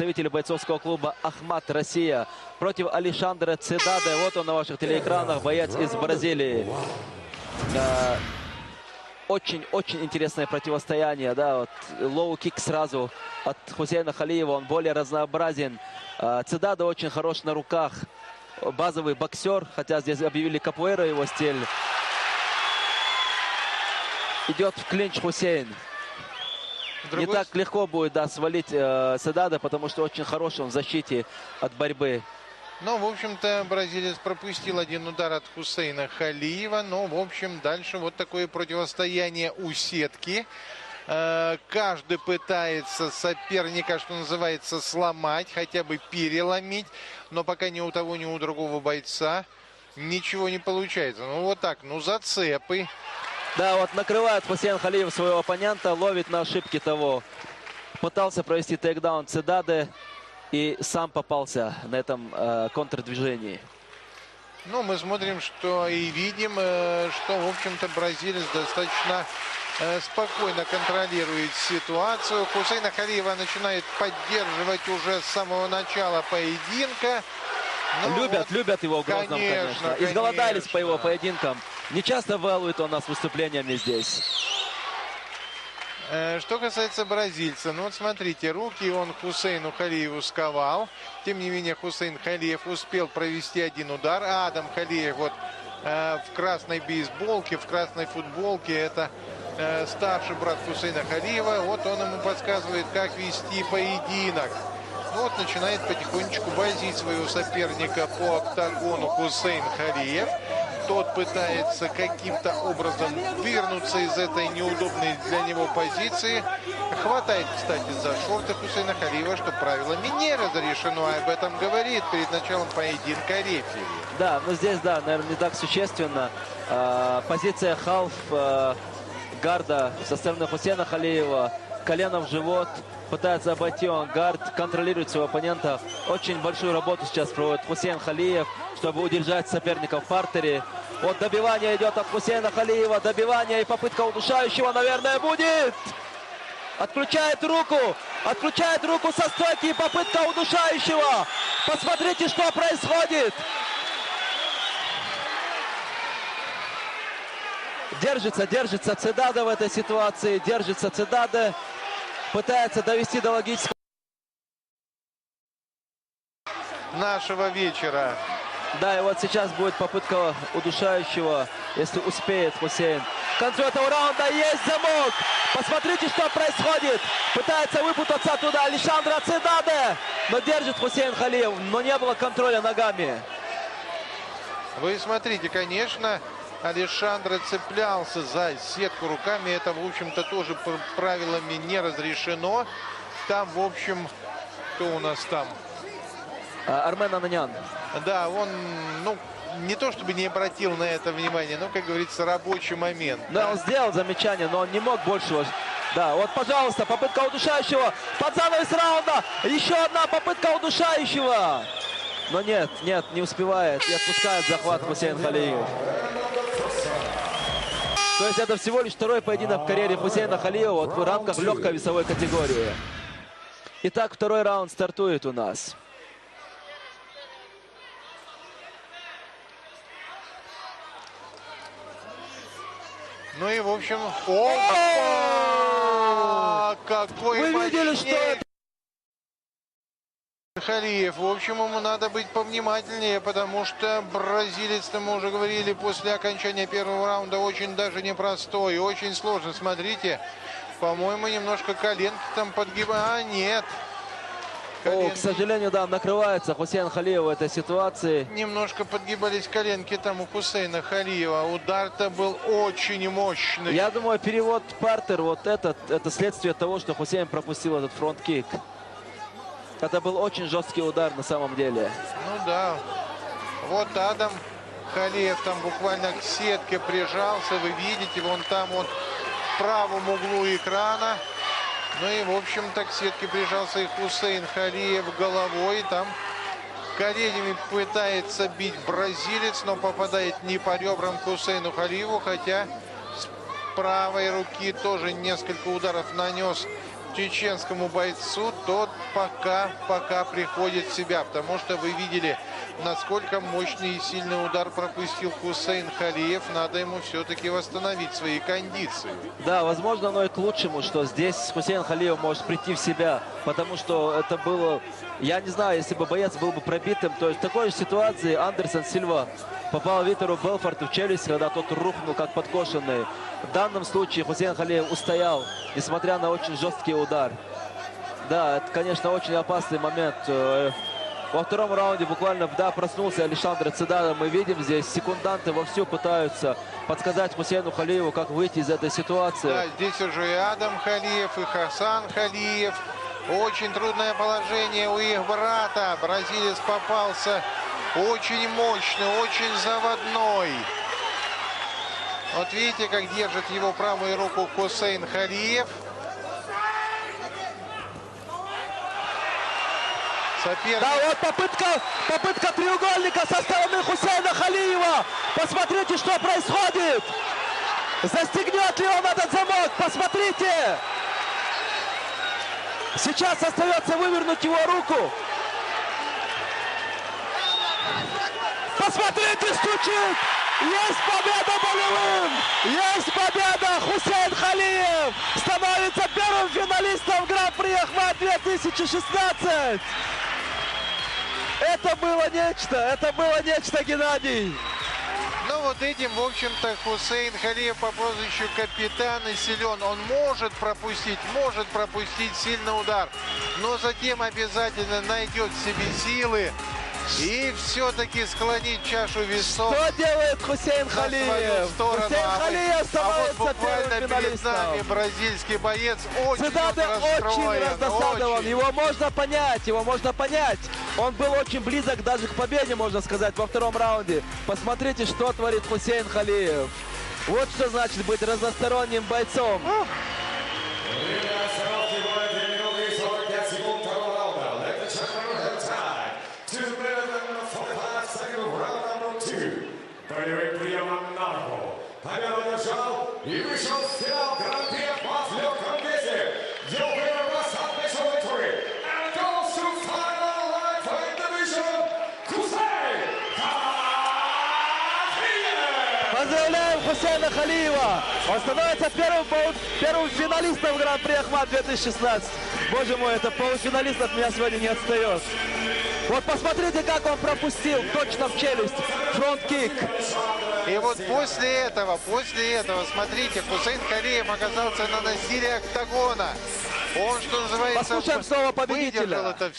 представители бойцовского клуба «Ахмат Россия» против Алешандре Цедаде. Вот он на ваших телеэкранах, боец из Бразилии. Очень-очень интересное противостояние. Да, вот лоу-кик сразу от Хусейна Халиева. Он более разнообразен. Цедаде очень хорош на руках. Базовый боксер, хотя здесь объявили капуэра его стиль. Идет в клинч Хусейн. Не так легко будет, да, свалить Цедаде, потому что очень хороший он в защите от борьбы. Ну, в общем-то, бразилец пропустил один удар от Хусейна Халиева. Но, в общем, дальше вот такое противостояние у сетки. Каждый пытается соперника, что называется, сломать, хотя бы переломить. Но пока ни у того, ни у другого бойца ничего не получается. Ну, вот так, ну, зацепы. Да, вот накрывает Хусейн Халиев своего оппонента, ловит на ошибки того. Пытался провести тейкдаун Цедаде и сам попался на этом контрдвижении. Ну, мы смотрим, что и видим, что, в общем-то, бразилец достаточно спокойно контролирует ситуацию. Хусейна Халиева начинает поддерживать уже с самого начала поединка. Ну, любят его в Грозном, конечно. Изголодались по его поединкам. Не часто балует он нас выступлениями здесь. Что касается бразильца, ну вот смотрите, руки он Хусейну Халиеву сковал. Тем не менее, Хусейн Халиев успел провести один удар. Адам Халиев вот в красной бейсболке, в красной футболке. Это старший брат Хусейна Халиева. Вот он ему подсказывает, как вести поединок. Ну вот начинает потихонечку возить своего соперника по октагону Хусейн Халиев. Тот пытается каким-то образом вывернуться из этой неудобной для него позиции. Хватает, кстати, за шорты Хусейна Халиева, что правилами не разрешено. Об этом говорит перед началом поединка рефери. Да, но здесь, да, наверное, не так существенно. Позиция халф гарда со стороны Хусейна Халиева. Колено в живот. Пытается обойти он гард, контролирует своего оппонента. Очень большую работу сейчас проводит Хусейн Халиев, чтобы удержать соперника в партере. Вот добивание идет от Хусейна Халиева. Добивание и попытка удушающего, наверное, будет. Отключает руку со стойки и попытка удушающего. Посмотрите, что происходит. Держится Цедаде в этой ситуации. Держится Цедаде. Пытается довести до логического нашего вечера. Да, и вот сейчас будет попытка удушающего, если успеет Хусейн. К концу этого раунда есть замок. Посмотрите, что происходит. Пытается выпутаться оттуда Алешандре Цедаде. Но держит Хусейн Халиев. Но не было контроля ногами. Вы смотрите, конечно, Алешандре цеплялся за сетку руками. Это, в общем-то, тоже правилами не разрешено. Там, в общем, кто у нас там? Армен Ананян. Да, он, ну, не то чтобы не обратил на это внимание, но, как говорится, рабочий момент. Да, он сделал замечание, но он не мог большего. Да, вот, пожалуйста, попытка удушающего. Под занавес раунда. Еще одна попытка удушающего. Но нет, не успевает. И отпускает захват Хусейн Халиев. То есть это всего лишь второй поединок в карьере Хусейна Халиева вот в рамках легкой весовой категории. Итак, второй раунд стартует у нас. Ну и, в общем, какой вы видели, что это? Халиев. В общем, ему надо быть повнимательнее, потому что бразилец, мы уже говорили, после окончания первого раунда очень даже непростой, очень сложно. Смотрите, по-моему, немножко коленки там подгибают. А, нет. К сожалению, да, накрывается Хусейн Халиев в этой ситуации. Немножко подгибались коленки там у Хусейна Халиева. Удар-то был очень мощный. Я думаю, перевод партер, вот это следствие того, что Хусейн пропустил этот фронт-кик. Это был очень жесткий удар на самом деле. Ну да. Вот Адам Халиев там буквально к сетке прижался. Вы видите, вон там вот в правом углу экрана. Ну и, в общем-то, к сетке прижался и Хусейн Халиев головой. Там коленями пытается бить бразилец, но попадает не по ребрам Хусейну Халиеву, хотя с правой руки тоже несколько ударов нанес чеченскому бойцу, тот пока приходит в себя. Потому что вы видели, насколько мощный и сильный удар пропустил Хусейн Халиев. Надо ему все-таки восстановить свои кондиции. Да, возможно, оно и к лучшему, что здесь Хусейн Халиев может прийти в себя. Потому что это было, я не знаю, если бы боец был бы пробитым, то есть в такой же ситуации Андерсон Сильва попал Витору Белфорту в челюсть, когда тот рухнул как подкошенный. В данном случае Хусейн Халиев устоял, несмотря на очень жесткий удар. Да, это, конечно, очень опасный момент. Во втором раунде буквально, да, проснулся Алишандр Цедадо. Мы видим здесь, секунданты вовсю пытаются подсказать Хусейну Халиеву, как выйти из этой ситуации. Да, здесь уже и Адам Халиев, и Хасан Халиев. Очень трудное положение у их брата. Бразилец попался очень мощный, очень заводной. Вот видите, как держит его правую руку Хусейн Халиев. Да, вот попытка треугольника со стороны Хусейна Халиева. Посмотрите, что происходит. Застегнет ли он этот замок? Посмотрите. Сейчас остается вывернуть его руку. Посмотрите, стучит. Есть победа болевым! Есть победа! Хусейн Халиев становится первым финалистом Гран-при Ахмат 2016! Это было нечто, Геннадий! Ну вот этим, в общем-то, Хусейн Халиев по прозвищу Капитан и силен. Он может пропустить сильный удар, но затем обязательно найдет в себе силы и все-таки склонить чашу весов. Что делает Хусейн Халиев? Хусейн Халиев становится вот буквально первым перед нами финалистом. бразильский боец очень Цедадо очень раздосадован. очень. Его можно понять. Он был очень близок даже к победе, можно сказать, во втором раунде. Посмотрите, что творит Хусейн Халиев. Вот что значит быть разносторонним бойцом. Боевым приемом на ногу. Победу держал и вышел в финал Гран-при Ахмат в легком весе. Your winner was submission victory and goes to final lightweight division, Хусейн Халиев. Поздравляем Хусейна Халиева. Он становится первым финалистом Гран-при Ахмат 2016. Боже мой, это полуфиналист от меня сегодня не отстает. Вот посмотрите, как он пропустил точно в челюсть фронт-кик. И вот после этого, смотрите, Хусейн Халиев оказался на носиле октагона. Он, что называется, Послушаем слово победителя. выдержал это